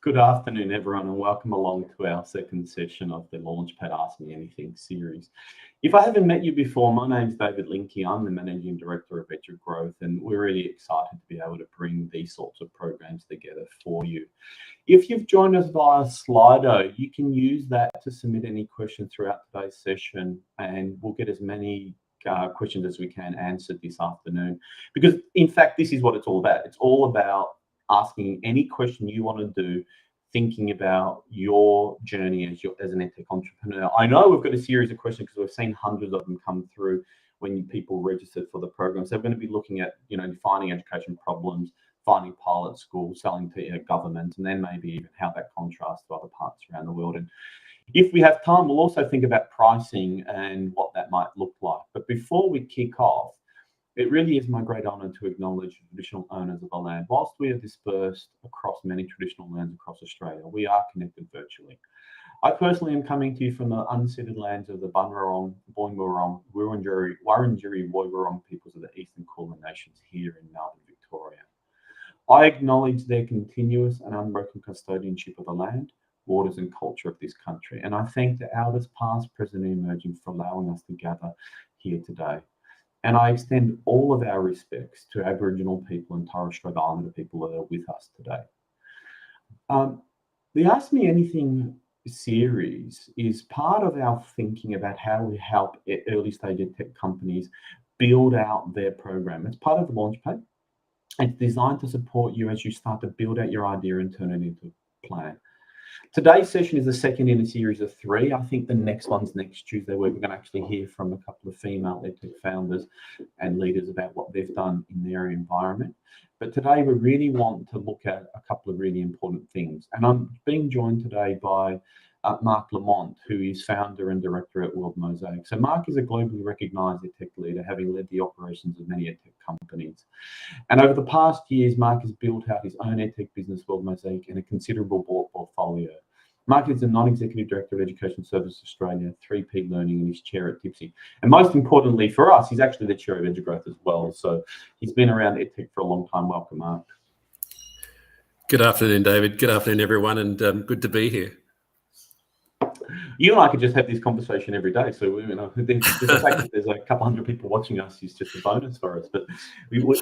Good afternoon, everyone, and welcome along to our second session of the Launchpad Ask Me Anything series. If I haven't met you before, my name's David Linke. I'm the Managing Director of EduGrowth, and we're really excited to be able to bring these sorts of programs together for you. If you've joined us via Slido, you can use that to submit any questions throughout today's session, and we'll get as many questions as we can answered this afternoon. Because, in fact, this is what it's all about. It's all about asking any question you want to do, thinking about your journey as an EdTech entrepreneur. I know we've got a series of questions because we've seen hundreds of them come through when people registered for the program. So we're going to be looking at, defining education problems, finding pilot schools, selling to government, and then maybe even how that contrasts to other parts around the world. And if we have time, we'll also think about pricing and what that might look like. But before we kick off, it really is my great honour to acknowledge the traditional owners of the land. Whilst we are dispersed across many traditional lands across Australia, we are connected virtually. I personally am coming to you from the unceded lands of the Bunurong, Boonwurrung, Wurundjeri, Woiwurrung peoples of the Eastern Kulin Nations here in Melbourne, Victoria. I acknowledge their continuous and unbroken custodianship of the land, waters and culture of this country. And I thank the elders past, present and emerging for allowing us to gather here today. And I extend all of our respects to Aboriginal people and Torres Strait Islander people that are with us today. The Ask Me Anything series is part of our thinking about how we help early stage tech companies build out their program. It's part of the Launchpad. It's designed to support you as you start to build out your idea and turn it into a plan. Today's session is the second in a series of 3. I think the next one's next Tuesday, where we're going to actually hear from a couple of female EdTech founders and leaders about what they've done in their environment. But today we really want to look at a couple of really important things. And I'm being joined today by Mark Lamont, who is founder and director at World Mosaic. So Mark is a globally recognised EdTech leader, having led the operations of many EdTech companies. And over the past years, Mark has built out his own EdTech business, World Mosaic, and a considerable portfolio. Mark is the non-executive director of Education Services Australia, 3P Learning, and he's chair at Tipsy. And most importantly for us, he's actually the chair of EduGrowth as well. So he's been around EdTech for a long time. Welcome, Mark. Good afternoon, David. Good afternoon, everyone, and good to be here. You and I could just have this conversation every day. So, the fact that there's a couple hundred people watching us is just a bonus for us. But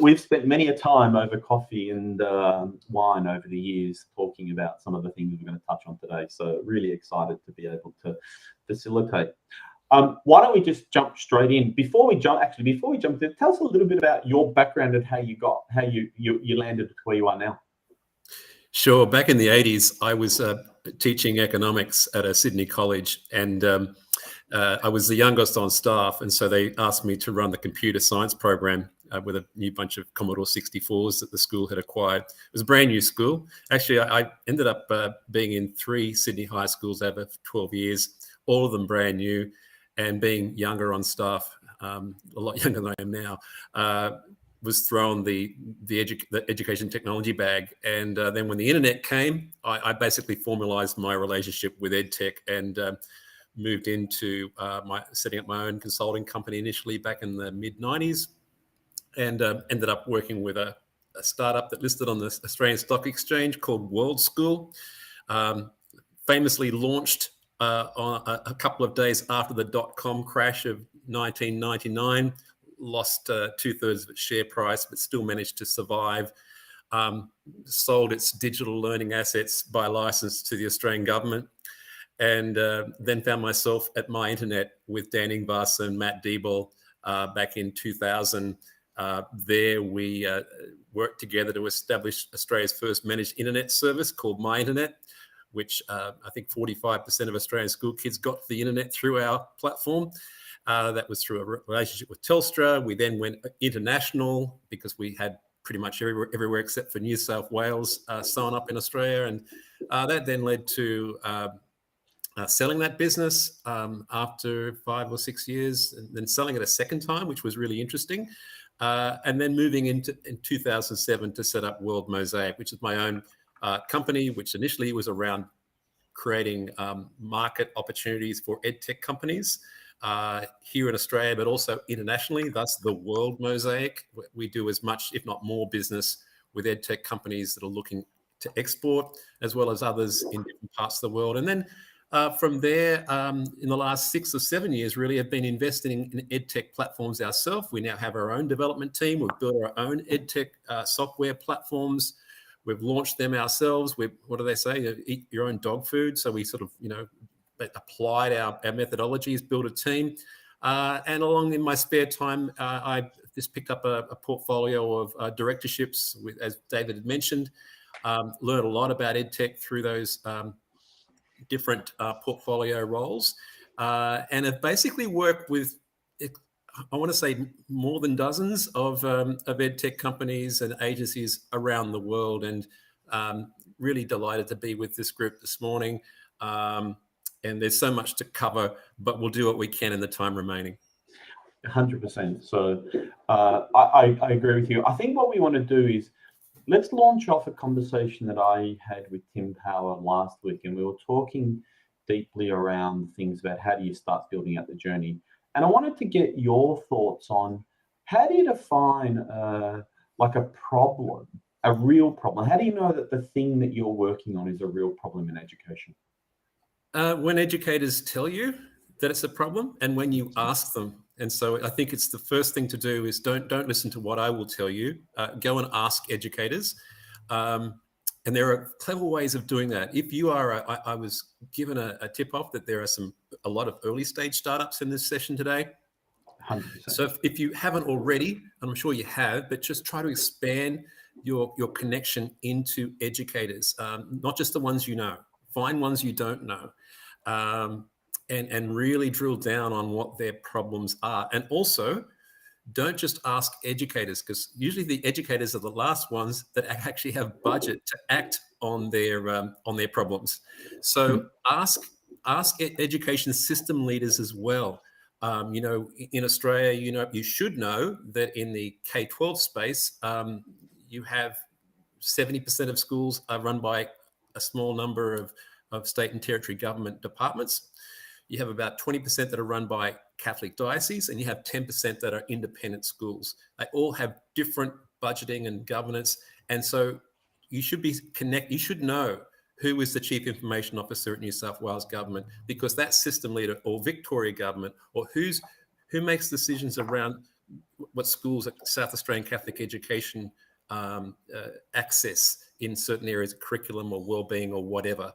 we've spent many a time over coffee and wine over the years talking about some of the things we're going to touch on today. So really excited to be able to facilitate. Why don't we just jump straight in? Before we jump, tell us a little bit about your background and how you landed to where you are now. Sure. Back in the 80s, I was teaching economics at a Sydney college, and I was the youngest on staff, and so they asked me to run the computer science program with a new bunch of Commodore 64s that the school had acquired. It was a brand new school. Actually, I ended up being in 3 Sydney high schools over 12 years, all of them brand new, and being younger on staff, a lot younger than I am now, was thrown the education technology bag. And then when the internet came, I basically formalized my relationship with EdTech and moved into setting up my own consulting company initially back in the mid-90s, and ended up working with a startup that listed on the Australian Stock Exchange called World School. Famously launched on a couple of days after the dot-com crash of 1999, lost 2/3 of its share price, but still managed to survive. Sold its digital learning assets by license to the Australian government, and then found myself at My Internet with Dan Ingvars and Matt Diebel back in 2000. There we worked together to establish Australia's first managed internet service called My Internet, which I think 45% of Australian school kids got to the internet through our platform. That was through a relationship with Telstra. We then went international because we had pretty much everywhere except for New South Wales sewn up in Australia. And that then led to selling that business after 5 or 6 years, and then selling it a second time, which was really interesting. And then moving in 2007 to set up World Mosaic, which is my own company, which initially was around creating market opportunities for EdTech companies here in Australia, but also internationally, thus the World Mosaic. We do as much, if not more, business with EdTech companies that are looking to export, as well as others in different parts of the world. And then from there, in the last 6 or 7 years, really have been investing in EdTech platforms ourselves. We now have our own development team. We've built our own EdTech software platforms. We've launched them ourselves. What do they say? Eat your own dog food. So we sort of, applied our methodologies, built a team. And along in my spare time, I just picked up a portfolio of directorships, as David had mentioned. Learned a lot about EdTech through those different portfolio roles, and have basically worked with, I want to say, more than dozens of EdTech companies and agencies around the world, and really delighted to be with this group this morning. And there's so much to cover, but we'll do what we can in the time remaining. 100%. So I agree with you. I think what we want to do is, let's launch off a conversation that I had with Tim Power last week, and we were talking deeply around things about how do you start building out the journey. And I wanted to get your thoughts on, how do you define like a problem, a real problem? How do you know that the thing that you're working on is a real problem in education? When educators tell you that it's a problem, and when you ask them. And so I think it's the first thing to do is don't listen to what I will tell you. Go and ask educators. And there are clever ways of doing that. If you are, I was given a tip off that there are a lot of early stage startups in this session today. 100%. So if you haven't already, and I'm sure you have, but just try to expand your connection into educators, not just the ones you know. Find ones you don't know. And really drill down on what their problems are. And also, don't just ask educators, because usually the educators are the last ones that actually have budget to act on their problems. So ask education system leaders as well. In Australia, you should know that in the K-12 space, you have 70% of schools are run by a small number of state and territory government departments. You have about 20% that are run by Catholic dioceses, and you have 10% that are independent schools. They all have different budgeting and governance. And so you should you should know who is the Chief Information Officer at New South Wales government, because that system leader, or Victoria government, or who makes decisions around what schools at South Australian Catholic education access in certain areas of curriculum or wellbeing or whatever.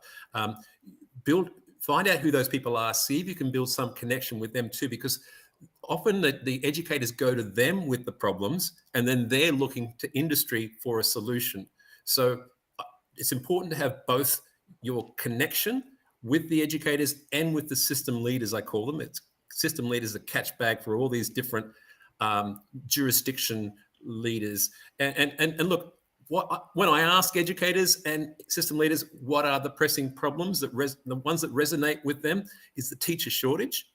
Find out who those people are. See if you can build some connection with them too, because often the educators go to them with the problems, and then they're looking to industry for a solution. So it's important to have both your connection with the educators and with the system leaders, I call them. It's system leaders that catch bag for all these different jurisdiction leaders. And look, when I ask educators and system leaders what are the pressing problems, the ones that resonate with them is the teacher shortage.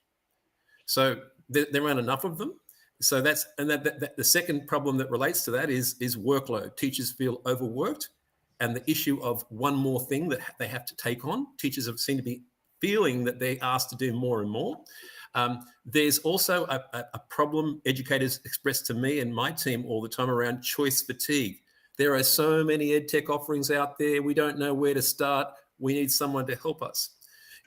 So there aren't enough of them. So the second problem that relates to that is workload. Teachers feel overworked, and the issue of one more thing that they have to take on. Teachers seem to be feeling that they're asked to do more and more. There's also a problem educators express to me and my team all the time around choice fatigue. There are so many EdTech offerings out there. We don't know where to start. We need someone to help us.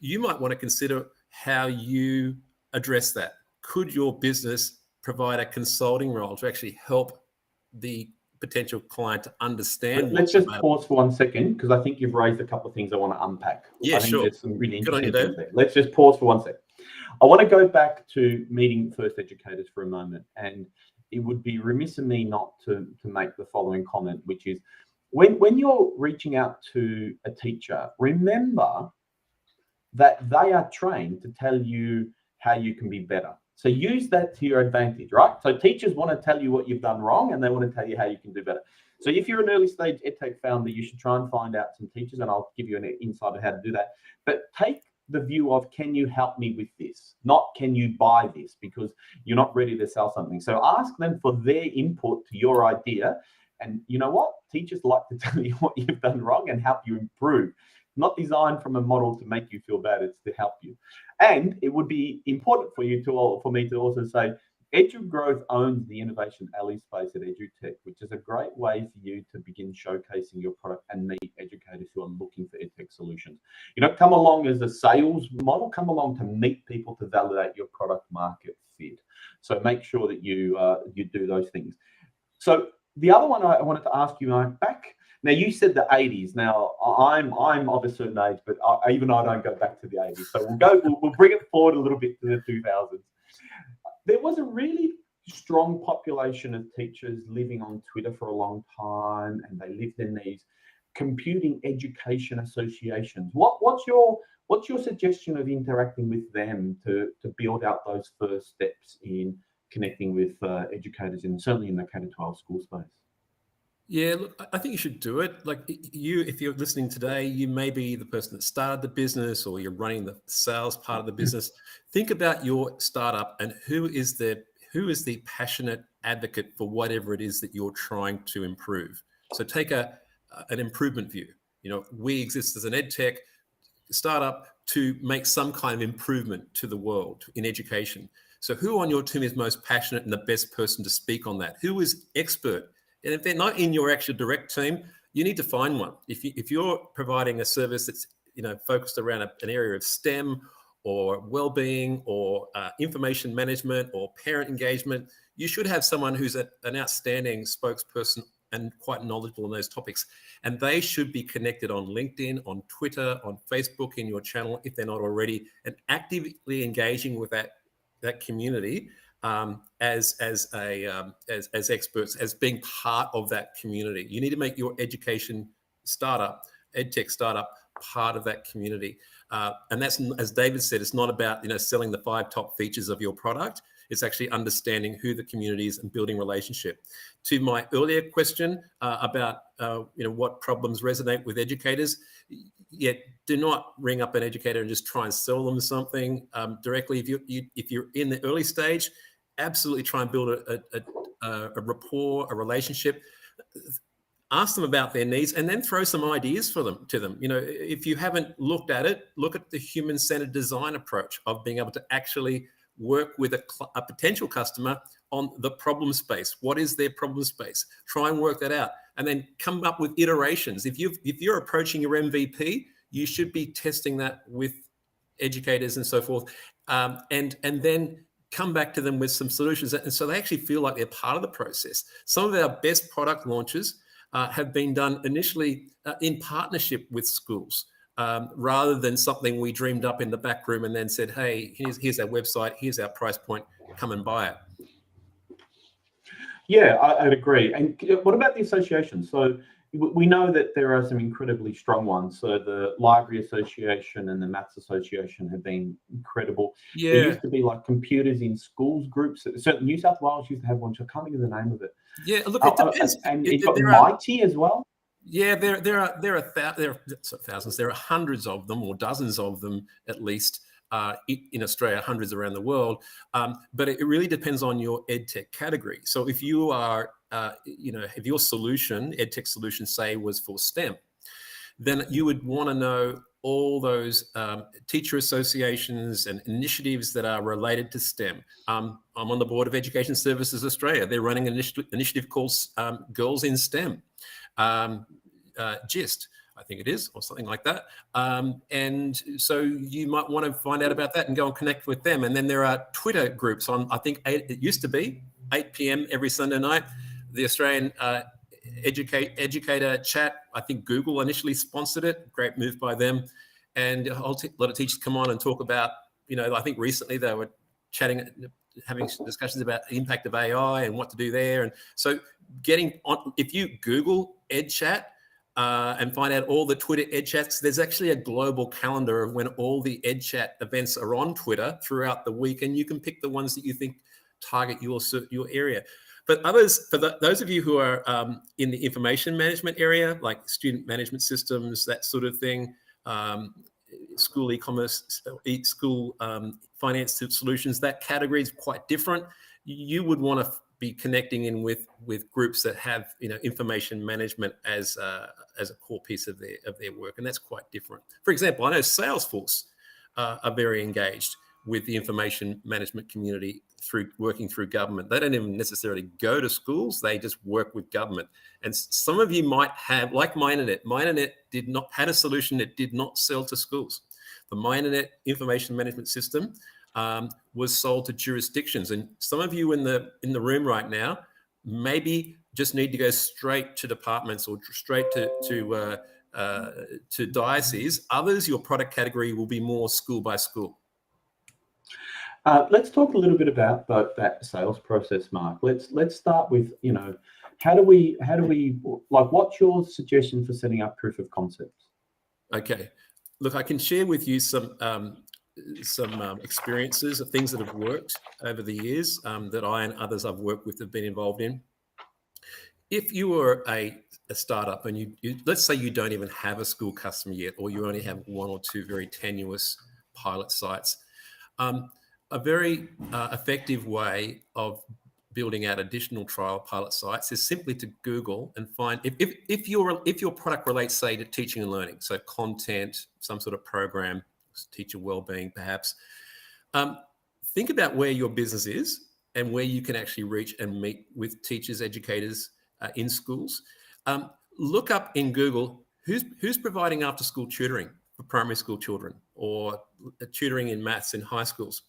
You might want to consider how you address that. Could your business provide a consulting role to actually help the potential client to understand? Let's just pause for 1 second, because I think you've raised a couple of things I want to unpack. Yeah, sure. There's some really interesting things there. Let's just pause for 1 second. I want to go back to meeting first educators for a moment, and it would be remiss of me not to make the following comment, which is, when you're reaching out to a teacher, remember that they are trained to tell you how you can be better. So use that to your advantage, right? So teachers want to tell you what you've done wrong, and they want to tell you how you can do better. So if you're an early stage EdTech founder, you should try and find out some teachers, and I'll give you an insight on how to do that. But take the view of, can you help me with this? Not, can you buy this? Because you're not ready to sell something. So ask them for their input to your idea. And you know what? Teachers like to tell you what you've done wrong and help you improve. Not designed from a model to make you feel bad, it's to help you. And it would be important for me to also say, EduGrowth owns the Innovation Alley space at EduTech, which is a great way for you to begin showcasing your product and meet educators who are looking for EdTech solutions. You don't come along as a sales model, come along to meet people to validate your product market fit. So make sure that you do those things. So the other one I wanted to ask you, Mark, back now you said the 80s. Now I'm of a certain age, but even I don't go back to the 80s. So we'll bring it forward a little bit to the 2000s. There was a really strong population of teachers living on Twitter for a long time, and they lived in these computing education associations. What's your suggestion of interacting with them to build out those first steps in connecting with educators, certainly in the K-12 school space? Yeah, look, I think you should do it. Like if you're listening today, you may be the person that started the business or you're running the sales part of the business. Think about your startup and who is the passionate advocate for whatever it is that you're trying to improve. So take an improvement view. We exist as an EdTech startup to make some kind of improvement to the world in education. So who on your team is most passionate and the best person to speak on that? Who is expert? And if they're not in your actual direct team, you need to find one. If you're providing a service that's focused around an area of STEM or well-being or information management or parent engagement, you should have someone who's an outstanding spokesperson and quite knowledgeable on those topics. And they should be connected on LinkedIn, on Twitter, on Facebook in your channel if they're not already, and actively engaging with that community as experts, as being part of that community. You need to make your education startup, EdTech startup, part of that community. And that's, as David said, it's not about selling the 5 top features of your product. It's actually understanding who the community is and building relationship. To my earlier question about what problems resonate with educators, yet do not ring up an educator and just try and sell them something directly. If you're in the early stage, absolutely try and build a rapport, a relationship. Ask them about their needs and then throw some ideas to them. If you haven't looked at it, look at the human-centered design approach of being able to actually work with a potential customer on the problem space. What is their problem space? Try and work that out and then come up with iterations. If you're approaching your MVP, you should be testing that with educators and so forth, and then come back to them with some solutions. And so they actually feel like they're part of the process. Some of our best product launches have been done initially in partnership with schools, rather than something we dreamed up in the back room and then said, hey, here's our website, here's our price point, come and buy it. Yeah, I'd agree. And what about the association? So we know that there are some incredibly strong ones. So the Library Association and the Maths Association have been incredible. Yeah. There used to be like computers in schools groups. Certainly New South Wales used to have one, which I can't think of the name of it. Yeah, look, it depends. And you've got Mighty as well. Yeah, there are thousands. There are hundreds of them, or dozens of them at least, in Australia, hundreds around the world. But it really depends on your EdTech category. So if you are, if your solution, EdTech solution, say, was for STEM, then you would want to know all those teacher associations and initiatives that are related to STEM. I'm on the board of Education Services Australia. They're running an initiative called Girls in STEM. GIST, I think it is, or something like that. And so you might want to find out about that and go and connect with them. And then there are Twitter groups on, I think it used to be 8 p.m. every Sunday night, the Australian educator chat. I think Google initially sponsored it. Great move by them. And a lot of teachers come on and talk about, I think recently they were having discussions about the impact of AI and what to do there. And so getting on, if you Google EdChat and find out all the Twitter EdChats, there's actually a global calendar of when all the EdChat events are on Twitter throughout the week, and you can pick the ones that you think target your area. But others, for those of you who are in the information management area, like student management systems, that sort of thing, school e-commerce, school finance solutions, that category is quite different. You would want to be connecting in with groups that have information management as a core piece of their work, and that's quite different. For example, I know Salesforce are very engaged with the information management community through working through government. They don't even necessarily go to schools, they just work with government. And some of you might have, like MyInternet. MyInternet had a solution that did not sell to schools. The MyInternet information management system was sold to jurisdictions. And some of you in the room right now maybe just need to go straight to departments or straight to dioceses. Others, your product category will be more school by school. Let's talk a little bit about that sales process, Mark. Let's start with, how do we like, what's your suggestion for setting up proof of concepts? Okay, look, I can share with you some experiences of things that have worked over the years that I and others I've worked with have been involved in. If you are a startup and you let's say you don't even have a school customer yet, or you only have one or two very tenuous pilot sites, a very effective way of building out additional trial pilot sites is simply to Google and find if your product relates, say, to teaching and learning, so content, some sort of program, teacher wellbeing, perhaps. Think about where your business is and where you can actually reach and meet with teachers, educators in schools. Look up in Google who's providing after-school tutoring for primary school children, or tutoring in maths in high schools.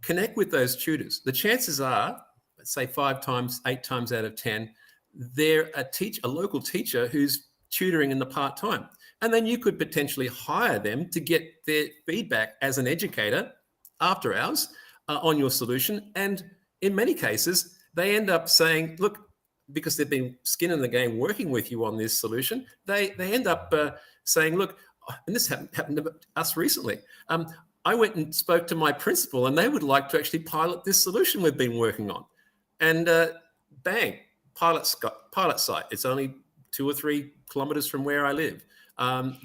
Connect with those tutors. The chances are, let's say 8 times out of 10, they're a local teacher who's tutoring in the part-time. And then you could potentially hire them to get their feedback as an educator after hours on your solution. And in many cases, they end up saying, look, because they've been skin in the game working with you on this solution, they end up saying, look, and this happened to us recently. I went and spoke to my principal and they would like to actually pilot this solution we've been working on. And bang, pilot site. It's only 2 or 3 kilometers from where I live.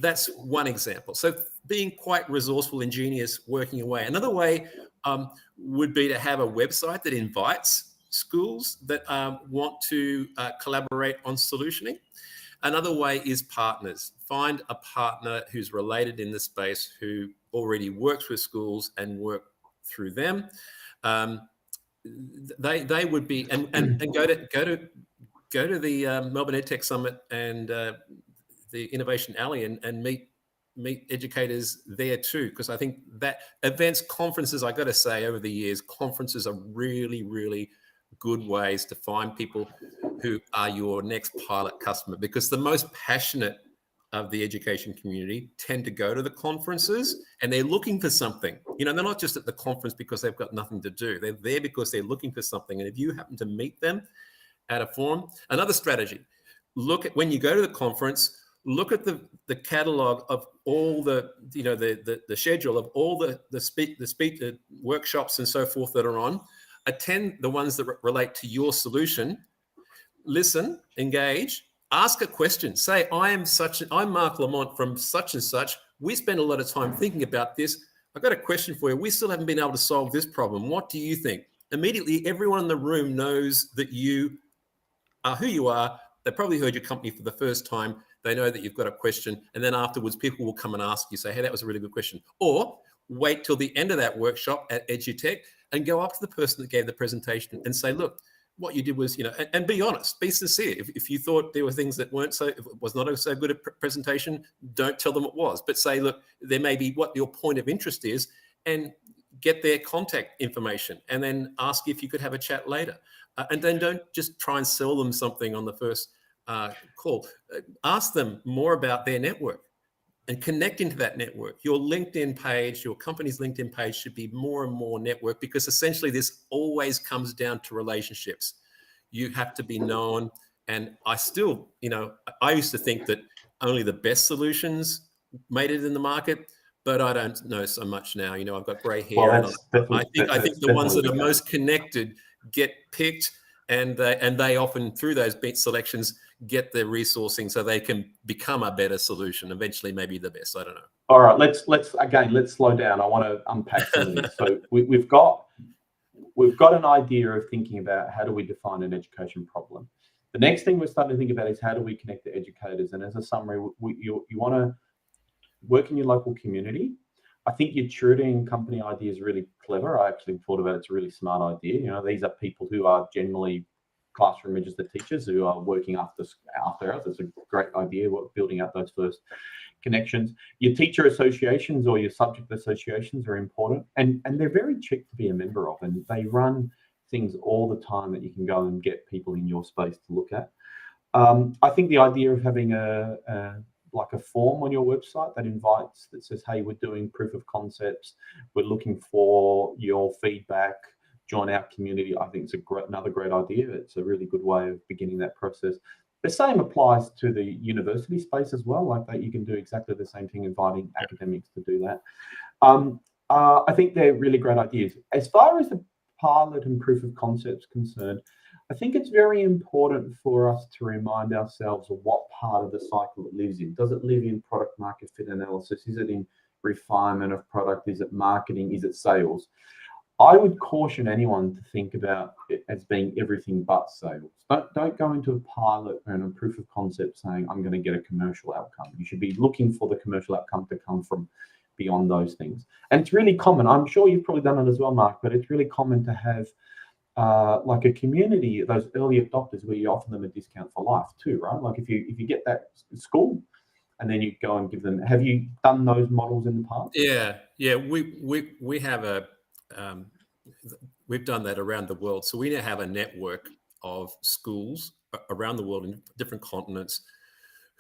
That's one example. So being quite resourceful, ingenious, working away. Another way would be to have a website that invites schools that want to collaborate on solutioning. Another way is partners. Find a partner who's related in the space, who already works with schools, and work through them. They would be, and go to the Melbourne EdTech Summit and the Innovation Alley and meet educators there too, because I think that events, conferences, I got to say, over the years, conferences are really, really good ways to find people who are your next pilot customer, because the most passionate of the education community tend to go to the conferences and they're looking for something. They're not just at the conference because they've got nothing to do. They're there because they're looking for something. And if you happen to meet them at a forum, another strategy, look at, when you go to the conference, look at the catalog of all the schedule of all the workshops and so forth that are on. Attend the ones that relate to your solution. Listen, engage, ask a question. Say, I'm Mark Lamont from such and such. We spend a lot of time thinking about this. I've got a question for you. We still haven't been able to solve this problem. What do you think? Immediately, everyone in the room knows that you are who you are. They probably heard your company for the first time. They know that you've got a question. And then afterwards, people will come and ask you, say, hey, that was a really good question. Or wait till the end of that workshop at EduTech and go up to the person that gave the presentation and say, look, what you did was, and be honest, be sincere. If you thought there were things that weren't so, if it was not so good a presentation, don't tell them it was, but say, look, there may be what your point of interest is, and get their contact information, and then ask if you could have a chat later. And then don't just try and sell them something on the first call. Ask them more about their network and connect into that network. Your LinkedIn page, your company's LinkedIn page should be more and more network, because essentially this always comes down to relationships. You have to be known. And I still, I used to think that only the best solutions made it in the market, but I don't know so much now. I've got gray hair. Well, I think the ones that are most connected get picked, and they often, through those beat selections, get their resourcing so they can become a better solution, eventually maybe the best. I don't know. All right, let's slow down. I want to unpack some of this. So we've got an idea of thinking about how do we define an education problem. The next thing we're starting to think about is how do we connect the educators. And as a summary, you want to work in your local community. I think your tutoring company idea is really clever. I actually thought about it's a really smart idea. You know, these are people who are generally classroom registered teachers who are working after hours. It's a great idea. Building out those first connections. Your teacher associations or your subject associations are important, and they're very cheap to be a member of, and they run things all the time that you can go and get people in your space to look at. I think the idea of having like a form on your website that says, hey, we're doing proof of concepts, we're looking for your feedback, join our community, I think it's another great idea. It's a really good way of beginning that process. The same applies to the university space as well, like that you can do exactly the same thing, inviting academics to do that. I think they're really great ideas. As far as the pilot and proof of concepts concerned, I think it's very important for us to remind ourselves of what part of the cycle it lives in. Does it live in product market fit analysis? Is it in refinement of product? Is it marketing? Is it sales? I would caution anyone to think about it as being everything but sales. Don't go into a pilot and a proof of concept saying, I'm going to get a commercial outcome. You should be looking for the commercial outcome to come from beyond those things. And it's really common. I'm sure you've probably done it as well, Mark, but it's really common to have like a community, those early adopters where you offer them a discount for life too, right? Like if you get that school and then you go and give them, have you done those models in the past? Yeah. We have we've done that around the world. So we now have a network of schools around the world in different continents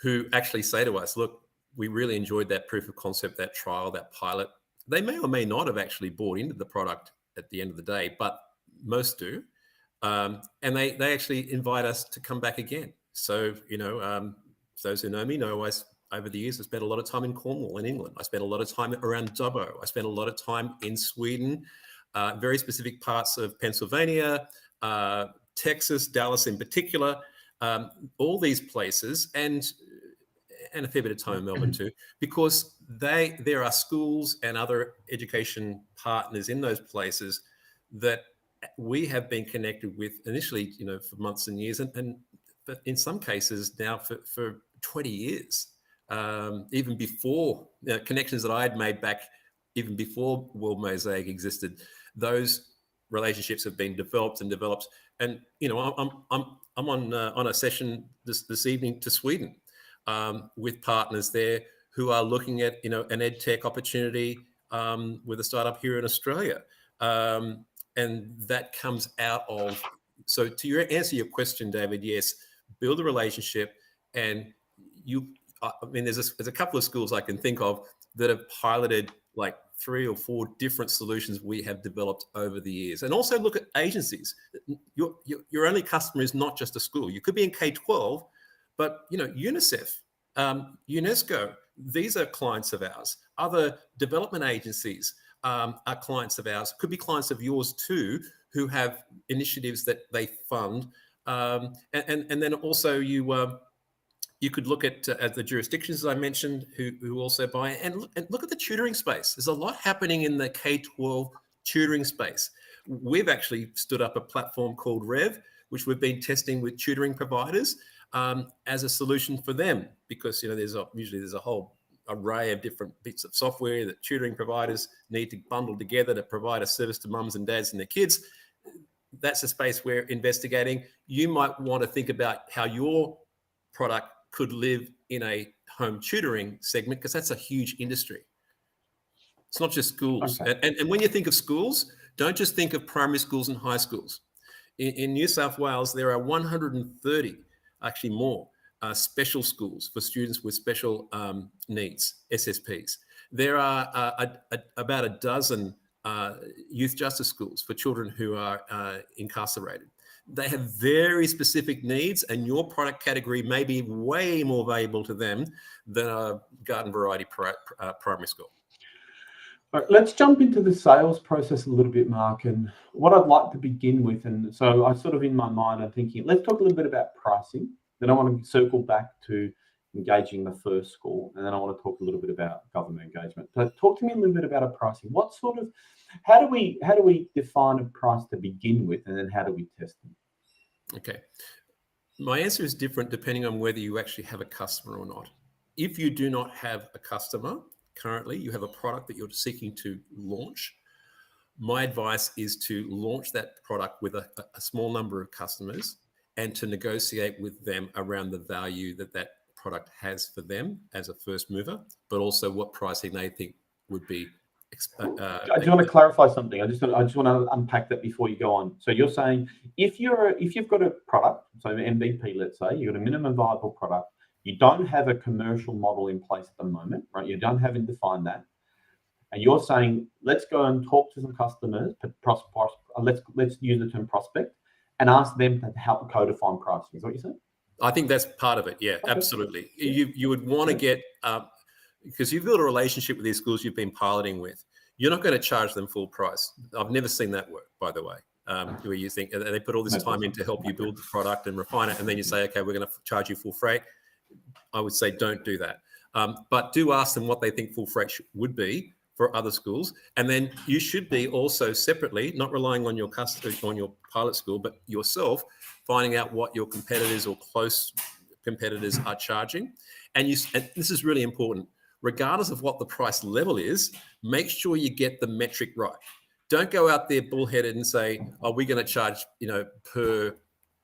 who actually say to us, look, we really enjoyed that proof of concept, that trial, that pilot. They may or may not have actually bought into the product at the end of the day, but most do. And they actually invite us to come back again. So, those who know me know over the years, I spent a lot of time in Cornwall in England. I spent a lot of time around Dubbo. I spent a lot of time in Sweden, very specific parts of Pennsylvania, Texas, Dallas in particular, all these places, and a fair bit of time in Melbourne too, because there are schools and other education partners in those places that we have been connected with initially, for months and years, and in some cases now for 20 years, even before connections that I had made back even before World Mosaic existed. Those relationships have been developed. And I'm on a session this evening to Sweden with partners there who are looking at an ed tech opportunity with a startup here in Australia. And that comes out of, so to answer your question, David, yes, build a relationship. And there's a couple of schools I can think of that have piloted like 3 or 4 different solutions we have developed over the years. And also look at agencies. Your only customer is not just a school. You could be in K-12, but UNICEF, UNESCO, these are clients of ours. Other development agencies are clients of ours, could be clients of yours too, who have initiatives that they fund. And then also you could look at the jurisdictions, as I mentioned, who also buy, and look at the tutoring space. There's a lot happening in the K-12 tutoring space. We've actually stood up a platform called Rev, which we've been testing with tutoring providers as a solution for them, because there's a whole array of different bits of software that tutoring providers need to bundle together to provide a service to mums and dads and their kids. That's a space we're investigating. You might want to think about how your product could live in a home tutoring segment, because that's a huge industry. It's not just schools. Okay. And when you think of schools, don't just think of primary schools and high schools. In New South Wales, there are 130, actually more, special schools for students with special needs, SSPs. There are about a dozen youth justice schools for children who are incarcerated. They have very specific needs, and your product category may be way more valuable to them than a garden variety primary school. All right, let's jump into the sales process a little bit, Mark. And what I'd like to begin with, and so I sort of in my mind, I'm thinking, let's talk a little bit about pricing. Then I want to circle back to engaging the first school, and then I want to talk a little bit about government engagement. So talk to me a little bit about a pricing. How do we define a price to begin with, and then how do we test them? Okay. My answer is different depending on whether you actually have a customer or not. If you do not have a customer, currently, you have a product that you're seeking to launch. My advice is to launch that product with a small number of customers and to negotiate with them around the value that that product has for them as a first mover, but also what pricing they think would be. I just want to clarify something. I just want to unpack that before you go on. So you're saying if you've got a product, so MVP, let's say you've got a minimum viable product, you don't have a commercial model in place at the moment, right? You haven't defined that. And you're saying, let's go and talk to some customers, let's use the term prospect, and ask them to help co-define pricing. Is what you're saying? I think that's part of it. Yeah, okay. Absolutely. You would want to get, because you've built a relationship with these schools you've been piloting with. You're not going to charge them full price. I've never seen that work, by the way, where you think they put all this time in to help you build the product and refine it, and then you say, okay, we're going to charge you full freight. I would say don't do that. But do ask them what they think full freight would be for other schools, and then you should be also separately, not relying on your pilot school, but yourself finding out what your competitors or close competitors are charging. And this is really important. Regardless of what the price level is, make sure you get the metric right. Don't go out there bullheaded and say, "Oh, we're going to charge, per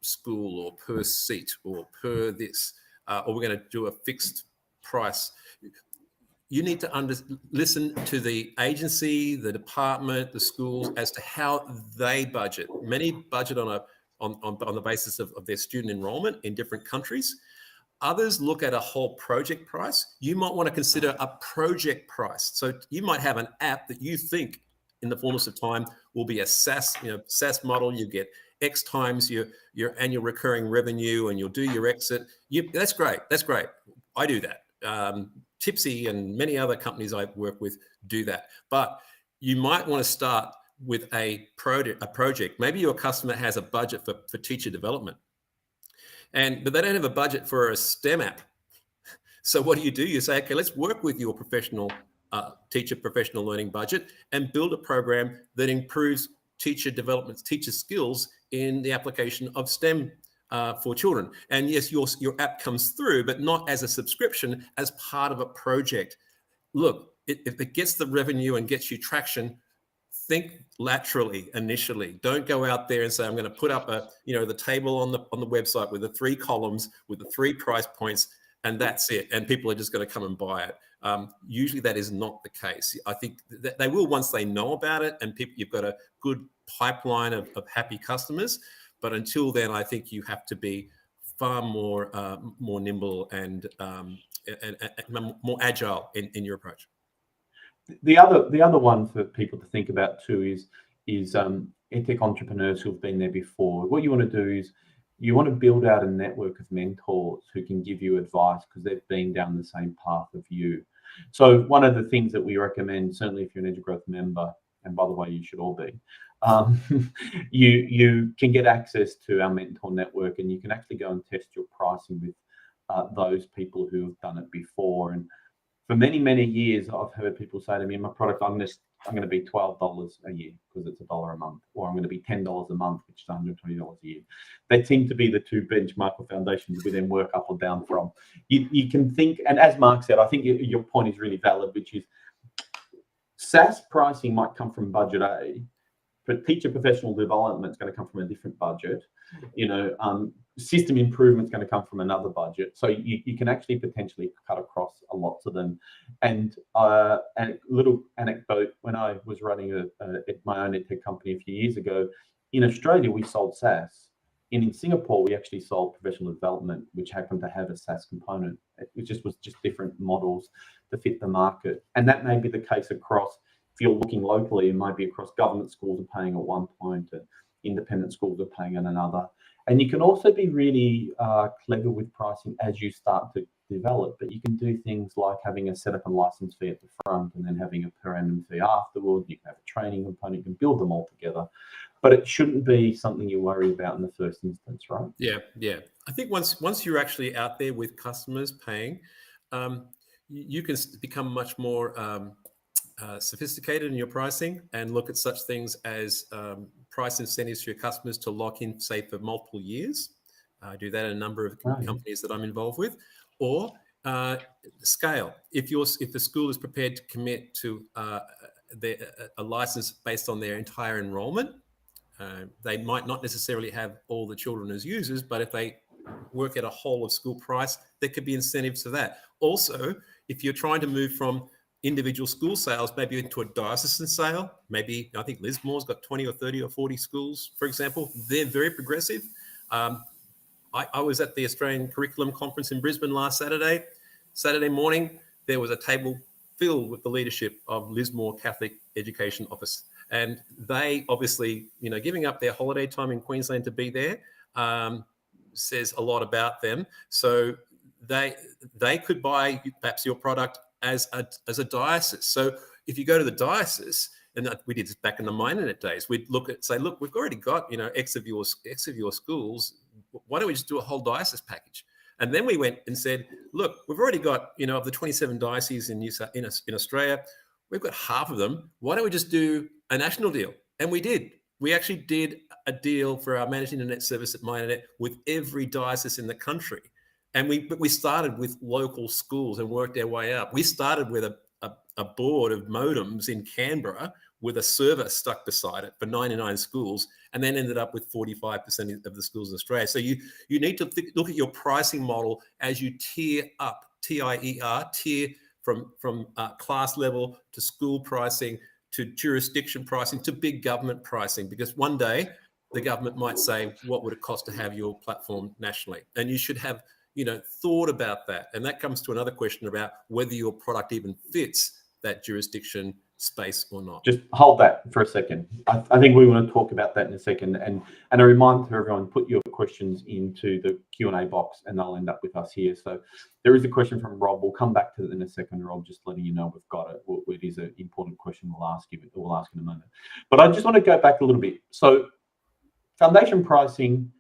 school or per seat or per this, or we're going to do a fixed price." You need to listen to the agency, the department, the schools as to how they budget. Many budget on the basis of their student enrollment in different countries. Others look at a whole project price. You might want to consider a project price. So you might have an app that you think, in the fullness of time, will be a SaaS model. You get X times your annual recurring revenue, and you'll do your exit. That's great. That's great. I do that. Tipsy and many other companies I work with do that. But you might want to start with a project. Maybe your customer has a budget for teacher development, but they don't have a budget for a STEM app. So what do? You say, okay, let's work with your professional teacher professional learning budget and build a program that improves teacher development, teacher skills in the application of STEM for children. And yes, your app comes through, but not as a subscription, as part of a project. Look, if it gets the revenue and gets you traction, think laterally initially. Don't go out there and say, I'm going to put up the table on the website with the 3 columns with the 3 price points, and that's it. And people are just going to come and buy it. Usually that is not the case. I think that they will once they know about it, and you've got a good pipeline of happy customers. But until then, I think you have to be far more nimble and more agile in your approach. The other one for people to think about too is edtech entrepreneurs who've been there before. What you want to do is you want to build out a network of mentors who can give you advice because they've been down the same path of you. So one of the things that we recommend, certainly if you're an EduGrowth member, and by the way, you should all be, you can get access to our mentor network, and you can actually go and test your pricing with those people who have done it before. And for many years, I've heard people say to me, "My product, I'm going to be $12 a year because it's $1 a month, or I'm going to be $10 a month, which is $120 a year." They seem to be the 2 benchmark or foundations we then work up or down from. You can think, and as Mark said, I think your point is really valid, which is SaaS pricing might come from budget A, but teacher professional development is going to come from a different budget. System improvement is going to come from another budget. So you can actually potentially cut across a lot of them. And a little anecdote, when I was running my own edtech company a few years ago, in Australia, we sold SaaS. In Singapore, we actually sold professional development, which happened to have a SaaS component. It was just different models to fit the market. And that may be the case across, if you're looking locally, it might be across government schools are paying at one point, and independent schools are paying at another. And you can also be really clever with pricing as you start to develop, but you can do things like having a setup and license fee at the front and then having a per annum fee afterwards. You can have a training component, you can build them all together. But it shouldn't be something you worry about in the first instance, right? Yeah. I think once you're actually out there with customers paying, you can become much more sophisticated in your pricing and look at such things as price incentives for your customers to lock in, say, for multiple years. I do that in a number of companies that I'm involved with. Or scale. If the school is prepared to commit to a license based on their entire enrolment, they might not necessarily have all the children as users, but if they work at a whole of school price, there could be incentives for that. Also, if you're trying to move from individual school sales, maybe into a diocesan sale, maybe I think Lismore's got 20 or 30 or 40 schools, for example. They're very progressive. I was at the Australian Curriculum Conference in Brisbane last Saturday. Saturday morning, there was a table filled with the leadership of Lismore Catholic Education Office. And they obviously, giving up their holiday time in Queensland to be there says a lot about them. So they could buy perhaps your product as a diocese. So if you go to the diocese, and we did this back in the MineNet days, we'd say, look, we've already got X of your schools. Why don't we just do a whole diocese package? And then we went and said, look, we've already got of the 27 dioceses in Australia, we've got half of them. Why don't we just do a national deal? And we did. We actually did a deal for our managed internet service at MineNet with every diocese in the country. And we started with local schools and worked our way up. We started with a board of modems in Canberra with a server stuck beside it for 99 schools, and then ended up with 45% of the schools in Australia. So you need to look at your pricing model as you tier up, TIER, tier from class level to school pricing to jurisdiction pricing to big government pricing, because one day the government might say, what would it cost to have your platform nationally? And you should have thought about that. And that comes to another question about whether your product even fits that jurisdiction space or not. Just hold that for a second. I think we want to talk about that in a second. And a reminder to everyone, put your questions into the Q&A box and they'll end up with us here. So there is a question from Rob. We'll come back to it in a second, Rob, just letting you know we've got it. It is an important question we'll ask in a moment. But I just want to go back a little bit. So foundation pricing,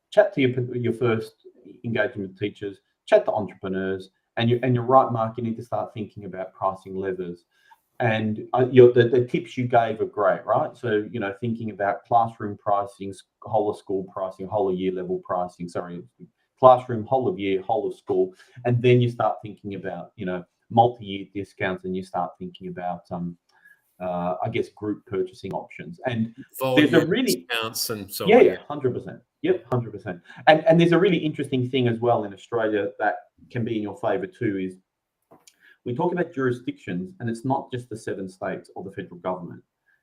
chat to your first engagement with teachers, chat to entrepreneurs, and you're right, Mark, you need to start thinking about pricing levers. And the tips you gave are great, right? So, thinking about classroom pricing, whole of school pricing, whole of year level pricing, classroom, whole of year, whole of school. And then you start thinking about, multi-year discounts, and you start thinking about, I guess, group purchasing options. And volume there's a really discounts and so on. Yeah, 100%. Yep, 100%. And there's a really interesting thing as well in Australia that can be in your favor too, is we talk about jurisdictions, and it's not just the 7 states or the federal government.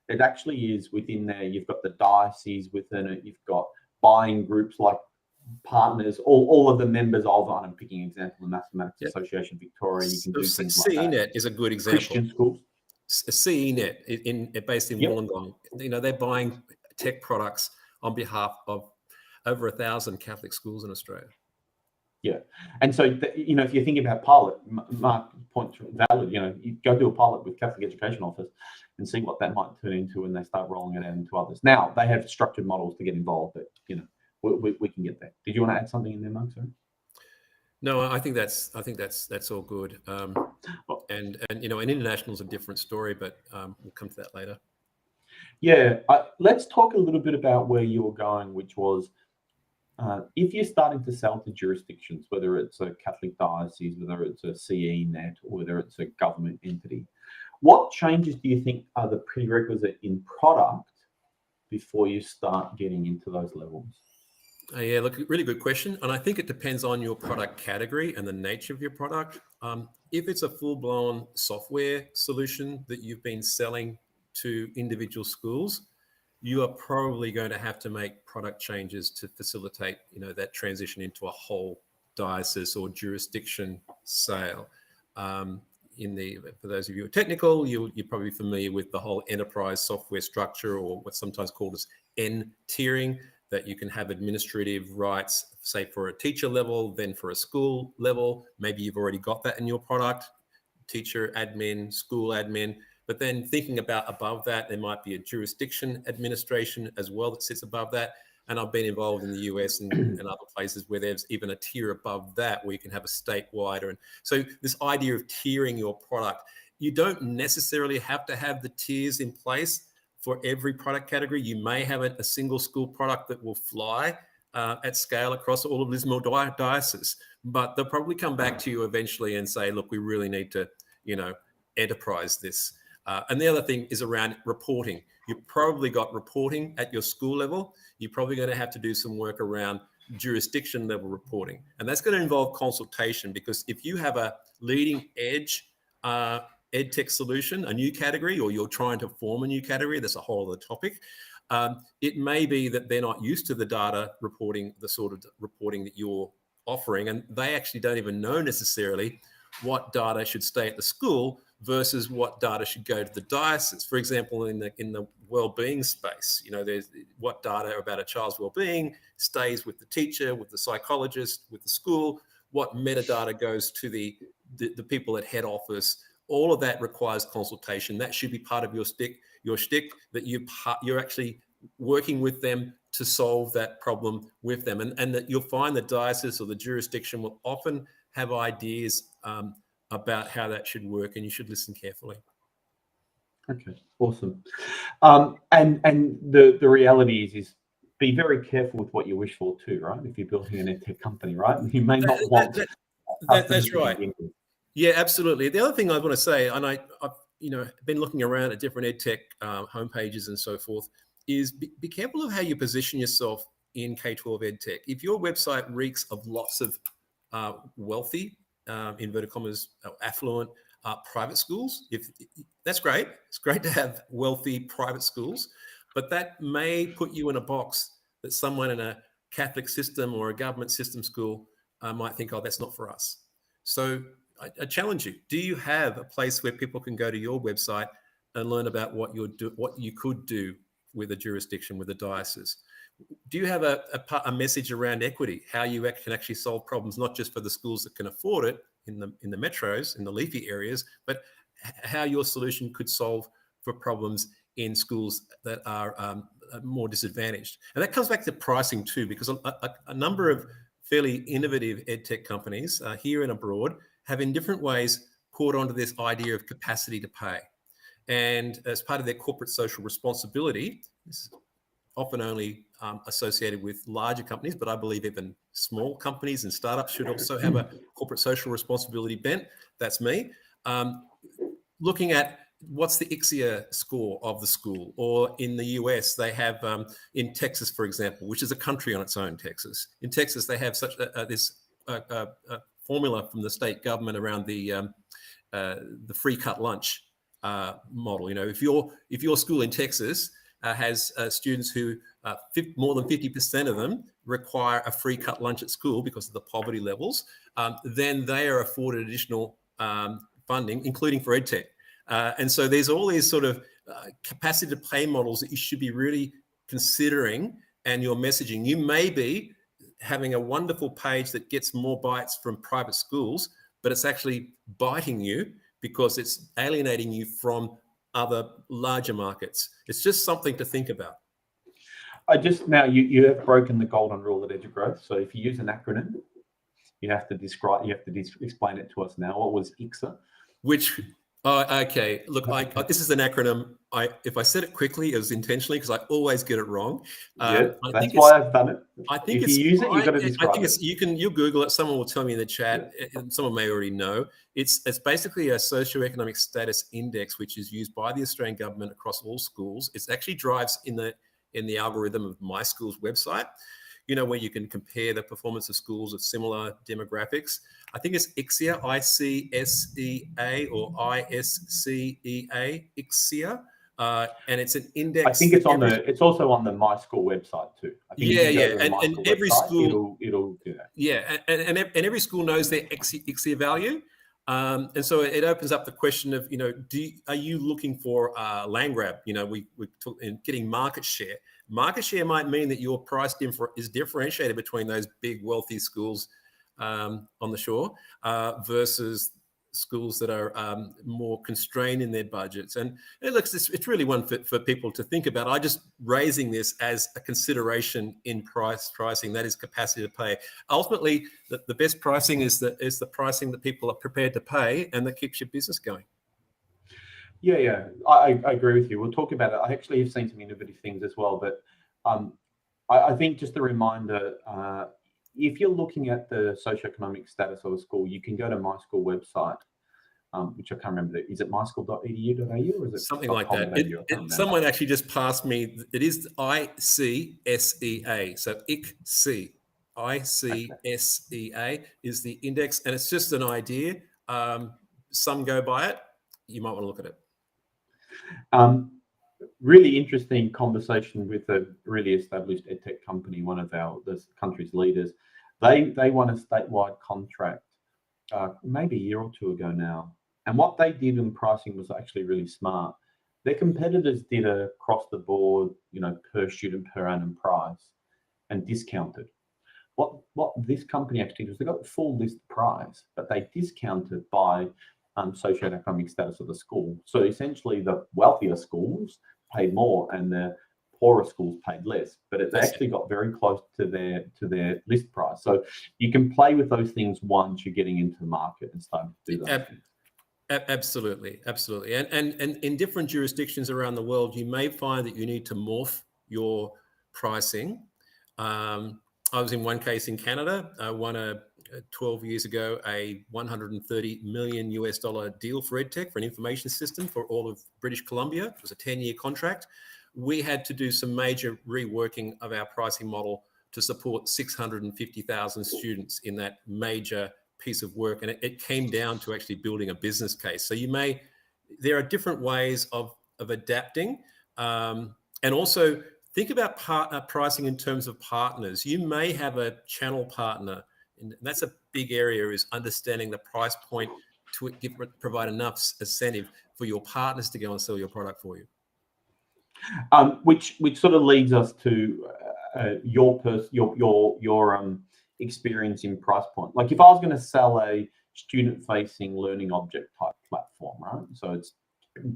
It actually is within there. You've got the diocese within it. You've got buying groups like partners, all of the members of, I'm picking an example, the Mathematics Association Victoria. You can do things like that. CENET is a good example. Christian schools. CENET based in Wollongong. They're buying tech products on behalf of over 1,000 Catholic schools in Australia. Yeah. And so, if you're thinking about pilot, Mark's point valid, you go do a pilot with Catholic Education Office and see what that might turn into when they start rolling it out into others. Now, they have structured models to get involved, but, we can get there. Did you want to add something in there, Mark? Sorry? No, I think that's all good. And international is a different story, but we'll come to that later. Yeah. Let's talk a little bit about where you were going, which was, if you're starting to sell to jurisdictions, whether it's a Catholic diocese, whether it's a CENET, or whether it's a government entity, what changes do you think are the prerequisite in product before you start getting into those levels? Yeah, look, really good question. And I think it depends on your product category and the nature of your product. If it's a full-blown software solution that you've been selling to individual schools, you are probably going to have to make product changes to facilitate, that transition into a whole diocese or jurisdiction sale. For those of you who are technical, you're probably familiar with the whole enterprise software structure, or what's sometimes called as N-tiering, that you can have administrative rights, say for a teacher level, then for a school level. Maybe you've already got that in your product, teacher admin, school admin. But then thinking about above that, there might be a jurisdiction administration as well that sits above that. And I've been involved in the US and other places where there's even a tier above that where you can have a statewide. And so this idea of tiering your product, you don't necessarily have to have the tiers in place for every product category. You may have a single school product that will fly at scale across all of Lismore diocese. But they'll probably come back to you eventually and say, look, we really need to, enterprise this. And the other thing is around reporting. You've probably got reporting at your school level. You're probably going to have to do some work around jurisdiction level reporting. And that's going to involve consultation, because if you have a leading edge EdTech solution, a new category, or you're trying to form a new category, that's a whole other topic. It may be that they're not used to the data reporting, the sort of reporting that you're offering, and they actually don't even know necessarily what data should stay at the school versus what data should go to the diocese. For example, in the well-being space, there's what data about a child's well-being stays with the teacher, with the psychologist, with the school, what metadata goes to the people at head office. All of that requires consultation. That should be part of your shtick, that you're actually working with them to solve that problem with them. And that you'll find the diocese or the jurisdiction will often have ideas about how that should work, and you should listen carefully. Okay, awesome. And the reality is be very careful with what you wish for too, right? If you're building an EdTech company, right? You may not want that's right. Yeah, absolutely. The other thing I want to say, and I've been looking around at different EdTech homepages and so forth, is be careful of how you position yourself in K-12 EdTech. If your website reeks of lots of wealthy, inverted commas, affluent private schools, that's great. It's great to have wealthy private schools, but that may put you in a box that someone in a Catholic system or a government system school might think, oh, that's not for us. So I challenge you. Do you have a place where people can go to your website and learn about what you could do with a jurisdiction, with a diocese? Do you have a message around equity, how you can actually solve problems, not just for the schools that can afford it in the metros, in the leafy areas, but how your solution could solve for problems in schools that are more disadvantaged? And that comes back to pricing too, because a number of fairly innovative EdTech companies here and abroad have in different ways caught onto this idea of capacity to pay. And as part of their corporate social responsibility, this is often only associated with larger companies, but I believe even small companies and startups should also have a corporate social responsibility bent. That's me. Looking at what's the ICSIA score of the school, or in the US, they have in Texas, for example, which is a country on its own, Texas. In Texas, they have such this formula from the state government around the free cut lunch model. If your school in Texas has students who more than 50% of them require a free cut lunch at school because of the poverty levels, then they are afforded additional funding, including for EdTech. And so there's all these sort of capacity to pay models that you should be really considering, and your messaging. You may be having a wonderful page that gets more bites from private schools, but it's actually biting you because it's alienating you from other larger markets. It's just something to think about. Now you have broken the golden rule at EduGrowth. So if you use an acronym, you have to explain it to us now. What was ICSA? Okay. Look, this is an acronym. If I said it quickly, it was intentionally, because I always get it wrong. That's why I've done it. I think if you use it, you've got to describe it. You Google it. Someone will tell me in the chat. And someone may already know. It's basically a socioeconomic status index, which is used by the Australian government across all schools. It actually drives in the algorithm of my school's website, where you can compare the performance of schools of similar demographics. I think it's ICSEA, ICSEA or ISCEA, ICSEA. And it's an index. I think it's also on the My School website too. I think and every school it'll do that. Yeah, and every school knows their ICSEA value. And so it opens up the question of, are you looking for land grab? We talk in getting market share. Market share might mean that your price is differentiated between those big wealthy schools on the shore versus schools that are more constrained in their budgets. And it's really one for people to think about. I'm just raising this as a consideration in pricing, that is capacity to pay. Ultimately, the best pricing is the pricing that people are prepared to pay and that keeps your business going. Yeah, I agree with you. We'll talk about it. I actually have seen some innovative things as well, but I think just a reminder, if you're looking at the socioeconomic status of a school, you can go to my school website, which I can't remember. Is it myschool.edu.au or is it Something like that. .com.au? I can't remember. Someone actually just passed me. It is ICSEA. So ICSEA. ICSEA is the index, and it's just an idea. Some go by it. You might want to look at it. Really interesting conversation with a really established edtech company, one of the country's leaders. They won a statewide contract maybe a year or two ago now. And what they did in pricing was actually really smart. Their competitors did a across the board, per student per annum price and discounted. What this company actually did was they got the full list price, but they discounted by socioeconomic status of the school. So essentially the wealthier schools paid more and the poorer schools paid less, but it actually got very close to their list price. So you can play with those things once you're getting into the market and starting to do those things. Absolutely. And in different jurisdictions around the world, you may find that you need to morph your pricing. I was in one case in Canada. I won 12 years ago a $130 million deal for EdTech for an information system for all of British Columbia. It was a 10-year contract. We had to do some major reworking of our pricing model to support 650,000 students in that major piece of work. And it came down to actually building a business case. So there are different ways of adapting. And also think about pricing in terms of partners. You may have a channel partner, and that's a big area, is understanding the price point to provide enough incentive for your partners to go and sell your product for you. Which sort of leads us to your experience in price point. Like if I was going to sell a student-facing learning object type platform, right? So it's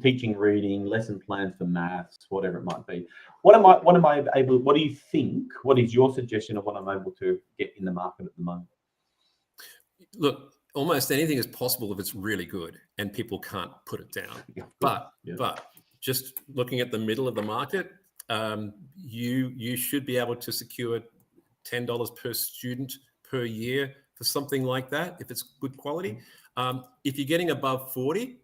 teaching reading, lesson plans for maths, whatever it might be. What do you think? What is your suggestion of what I'm able to get in the market at the moment? Look, almost anything is possible if it's really good and people can't put it down. But just looking at the middle of the market, you should be able to secure $10 per student per year for something like that if it's good quality. If you're getting above 40,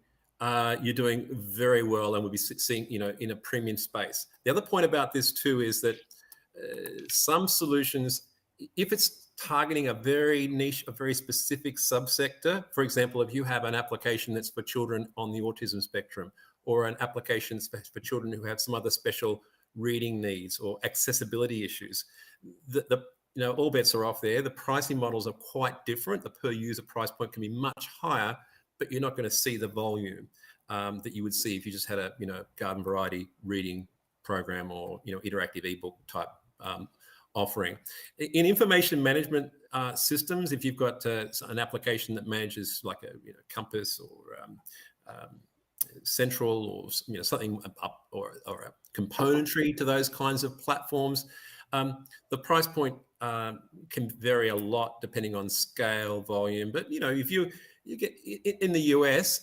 you're doing very well and we'll be seeing, in a premium space. The other point about this too is that some solutions, if it's targeting a very niche, a very specific subsector, for example, if you have an application that's for children on the autism spectrum, or an application for children who have some other special reading needs or accessibility issues, all bets are off there. The pricing models are quite different. The per user price point can be much higher, but you're not going to see the volume that you would see if you just had a garden variety reading program or interactive ebook type offering. In information management systems, if you've got an application that manages like a Compass or Central or something up or a componentry to those kinds of platforms, the price point can vary a lot depending on scale, volume. But if you get in the US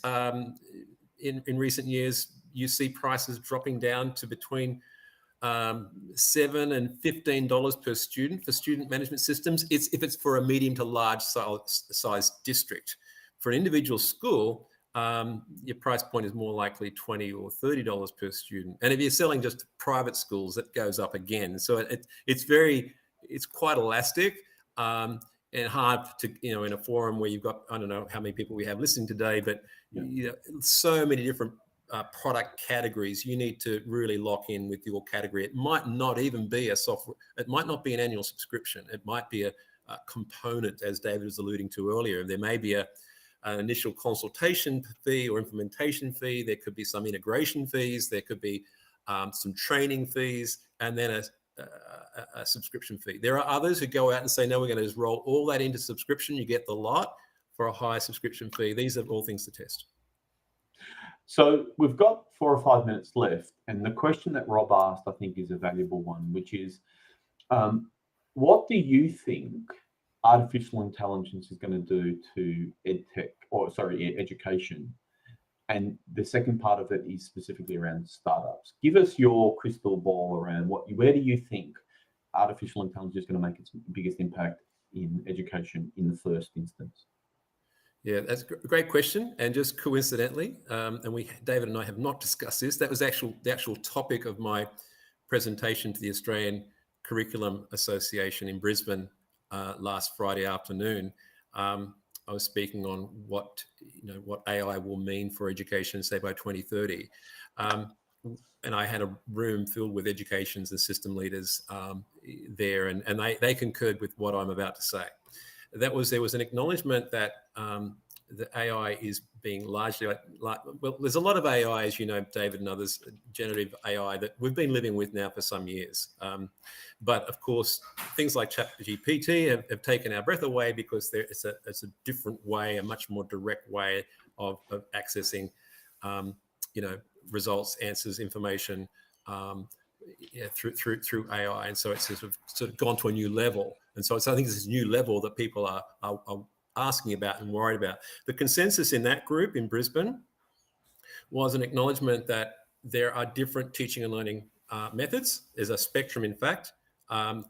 in recent years, you see prices dropping down to between $7 and $15 per student for student management systems. If it's for a medium to large size district. For an individual school, your price point is more likely $20 or $30 per student. And if you're selling just to private schools, that goes up again. So it's quite elastic and hard to, in a forum where you've got, I don't know how many people we have listening today, but so many different product categories. You need to really lock in with your category. It might not even be it might not be an annual subscription. It might be a component, as David was alluding to earlier. There may be an initial consultation fee or implementation fee. There could be some integration fees. There could be some training fees, and then a subscription fee. There are others who go out and say, no, we're going to just roll all that into subscription. You get the lot for a high subscription fee. These are all things to test. So we've got 4 or 5 minutes left. And the question that Rob asked, I think, is a valuable one, which is, what do you think artificial intelligence is going to do to education? And the second part of it is specifically around startups. Give us your crystal ball around where do you think artificial intelligence is going to make its biggest impact in education in the first instance? Yeah, that's a great question. And just coincidentally, and David and I have not discussed this, that was the actual topic of my presentation to the Australian Curriculum Association in Brisbane last Friday afternoon. I was speaking on what AI will mean for education, say by 2030. And I had a room filled with educations and system leaders there, and they concurred with what I'm about to say. There was an acknowledgement that the AI is being largely well, there's a lot of AI, as you know, David and others, generative AI that we've been living with now for some years. But of course, things like ChatGPT have taken our breath away because it's a different way, a much more direct way of accessing, results, answers, information through AI, and so it's sort of gone to a new level. And so I think it's this new level that people are asking about and worried about. The consensus in that group in Brisbane was an acknowledgement that there are different teaching and learning methods. There's a spectrum, in fact,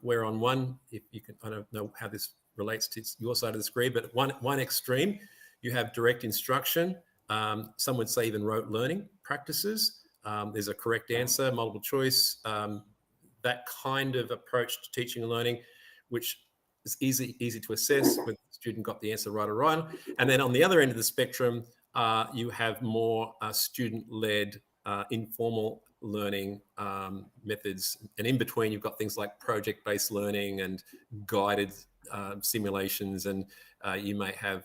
where on one, if you can, I don't know how this relates to your side of the screen, but one extreme, you have direct instruction. Some would say even rote learning practices. There's a correct answer, multiple choice, that kind of approach to teaching and learning, which is easy to assess whether the student got the answer right or wrong. And then on the other end of the spectrum, you have more student-led informal learning methods. And in between, you've got things like project-based learning and guided simulations, and you may have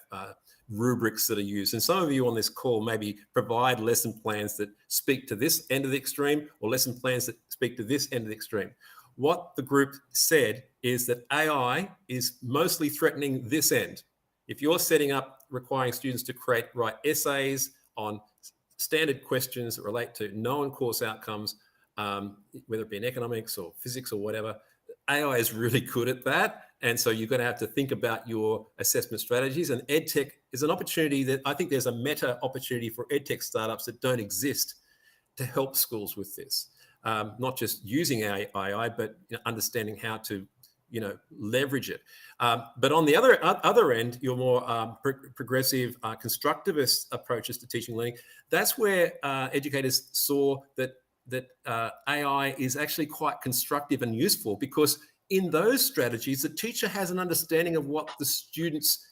rubrics that are used. And some of you on this call maybe provide lesson plans that speak to this end of the extreme, or lesson plans that speak to this end of the extreme. What the group said is that AI is mostly threatening this end. If you're setting up requiring students to write essays on standard questions that relate to known course outcomes, whether it be in economics or physics or whatever, AI is really good at that. And so you're going to have to think about your assessment strategies. And EdTech is an opportunity that I think there's a meta opportunity for EdTech startups that don't exist to help schools with this. Not just using AI, but understanding how to, leverage it. But on the other end, your more progressive, constructivist approaches to teaching and learning, that's where educators saw that AI is actually quite constructive and useful, because in those strategies, the teacher has an understanding of what the students'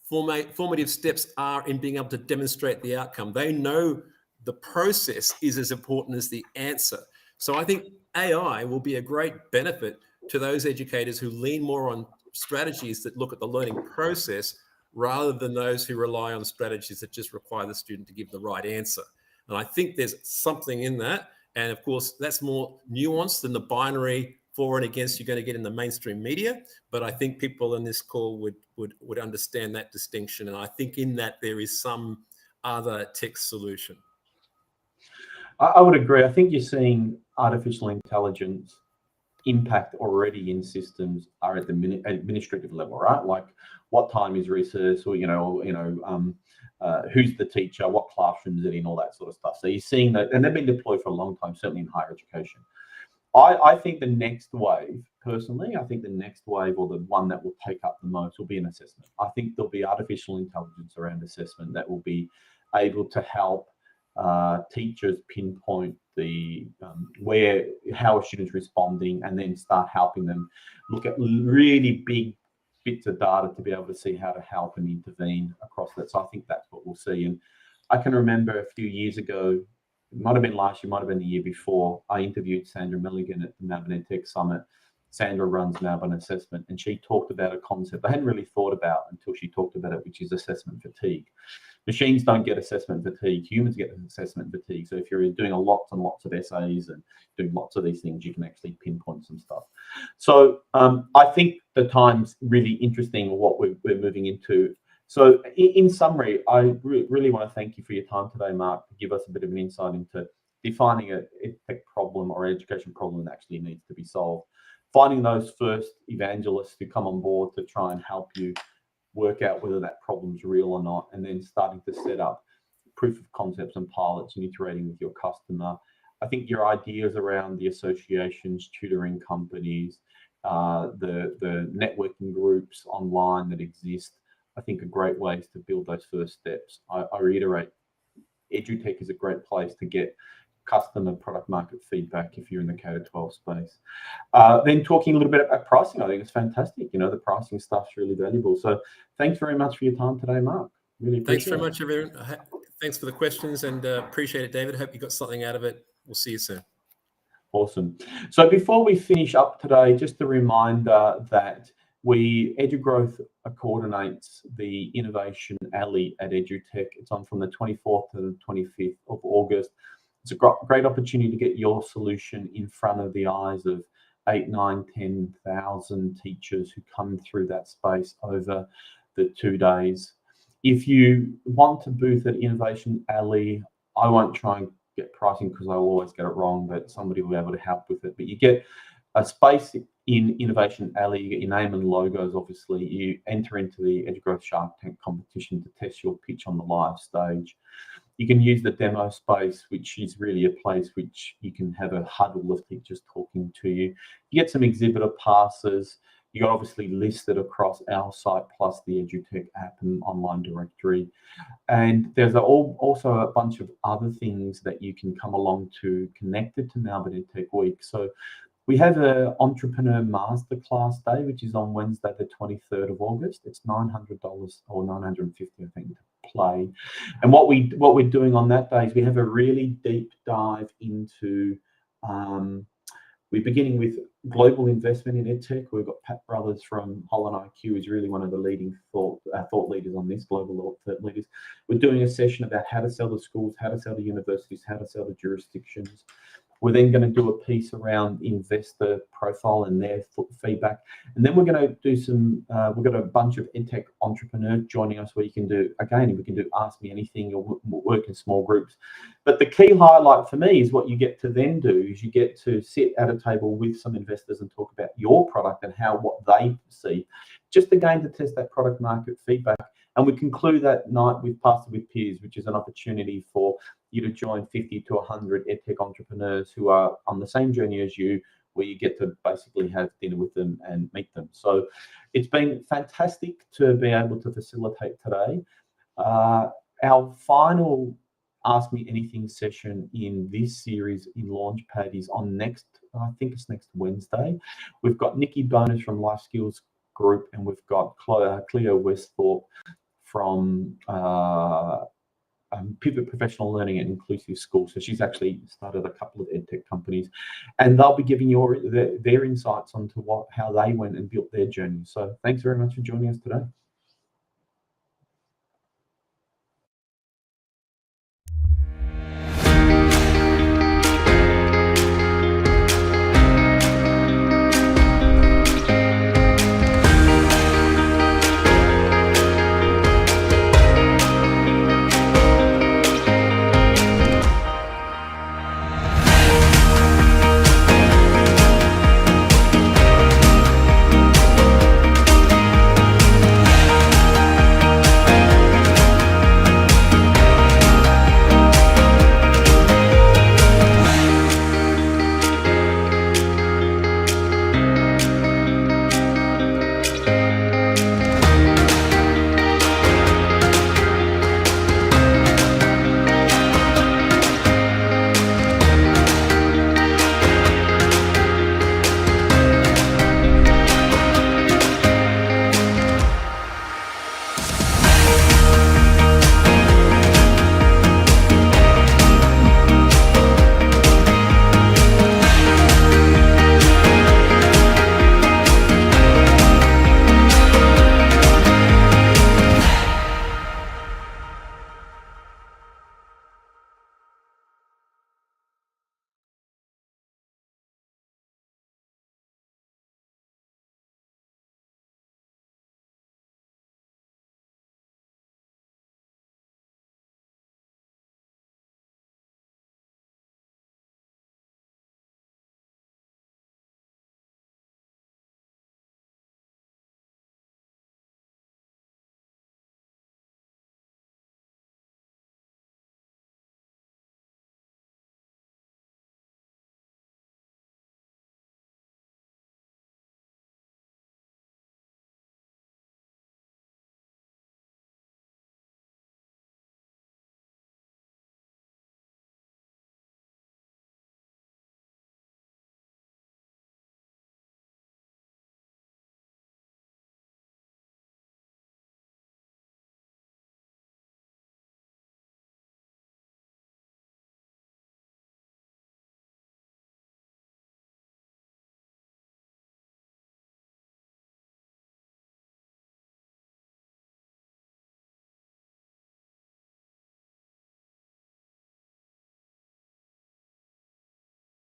formative steps are in being able to demonstrate the outcome. They know the process is as important as the answer. So I think AI will be a great benefit to those educators who lean more on strategies that look at the learning process rather than those who rely on strategies that just require the student to give the right answer. And I think there's something in that. And of course, that's more nuanced than the binary for and against you're going to get in the mainstream media. But I think people in this call would understand that distinction. And I think in that there is some other tech solution. I would agree. I think you're seeing artificial intelligence impact already in systems are at the administrative level, right? Like what time is recess, or who's the teacher, what classroom is it in, all that sort of stuff. So you're seeing that, and they've been deployed for a long time, certainly in higher education. I think the next wave, personally, or the one that will take up the most will be an assessment. I think there'll be artificial intelligence around assessment that will be able to help teachers pinpoint the how a student's responding, and then start helping them look at really big bits of data to be able to see how to help and intervene across that. So I think that's what we'll see. And I can remember a few years ago, it might have been last year, might have been the year before, I interviewed Sandra Milligan at the Melbourne EdTech Summit. Sandra runs Melbourne Assessment, and she talked about a concept I hadn't really thought about until she talked about it, which is assessment fatigue. Machines don't get assessment fatigue. Humans get assessment fatigue. So if you're doing lots and lots of essays and doing lots of these things, you can actually pinpoint some stuff. So I think the time's really interesting what we're moving into. So in summary, I really want to thank you for your time today, Mark, to give us a bit of an insight into defining a tech problem or education problem that actually needs to be solved. Finding those first evangelists to come on board to try and help you work out whether that problem's real or not, and then starting to set up proof of concepts and pilots and iterating with your customer. I think your ideas around the associations, tutoring companies, the networking groups online that exist, I think are great ways to build those first steps. I reiterate, EduTech is a great place to get customer product market feedback if you're in the K-12 space. Then talking a little bit about pricing, I think it's fantastic. You know, the pricing stuff's really valuable. So thanks very much for your time today, Mark. Really appreciate it. Thanks very much, everyone. Thanks for the questions, and appreciate it, David. Hope you got something out of it. We'll see you soon. Awesome. So before we finish up today, just a reminder that EduGrowth coordinates the Innovation Alley at EduTech. It's on from the 24th to the 25th of August. It's a great opportunity to get your solution in front of the eyes of 8, 9, 10,000 teachers who come through that space over the 2 days. If you want to booth at Innovation Alley, I won't try and get pricing because I'll always get it wrong, but somebody will be able to help with it. But you get a space in Innovation Alley, you get your name and logos, obviously. You enter into the EduGrowth Shark Tank competition to test your pitch on the live stage. You can use the demo space, which is really a place which you can have a huddle of teachers talking to you. You get some exhibitor passes. You're obviously listed across our site plus the EduTech app and online directory. And there's also a bunch of other things that you can come along to connected to Melbourne EdTech Week. So we have an Entrepreneur Masterclass Day, which is on Wednesday, the 23rd of August. It's $900 or $950, I think, to play. And what we're doing on that day is we have a really deep dive into we're beginning with global investment in EdTech. We've got Pat Brothers from Holland IQ, who's really one of the leading thought leaders on this, global thought leaders. We're doing a session about how to sell to schools, how to sell to universities, how to sell to jurisdictions. We're then going to do a piece around investor profile and their feedback. And then we're going to do we've got a bunch of EdTech entrepreneurs joining us where you can do, again, we can do Ask Me Anything or work in small groups. But the key highlight for me is what you get to then do is you get to sit at a table with some investors and talk about your product and what they see, just again to test that product market feedback. And we conclude that night with Pasta with Peers, which is an opportunity for you to join 50 to 100 EdTech entrepreneurs who are on the same journey as you, where you get to basically have dinner with them and meet them. So it's been fantastic to be able to facilitate today. Our final Ask Me Anything session in this series in Launchpad is on next Wednesday. We've got Nikki Bonus from Life Skills Group, and we've got Cleo Westhorpe from Pivot Professional Learning and Inclusive School. So she's actually started a couple of EdTech companies, and they'll be giving you their insights onto how they went and built their journey. So thanks very much for joining us today.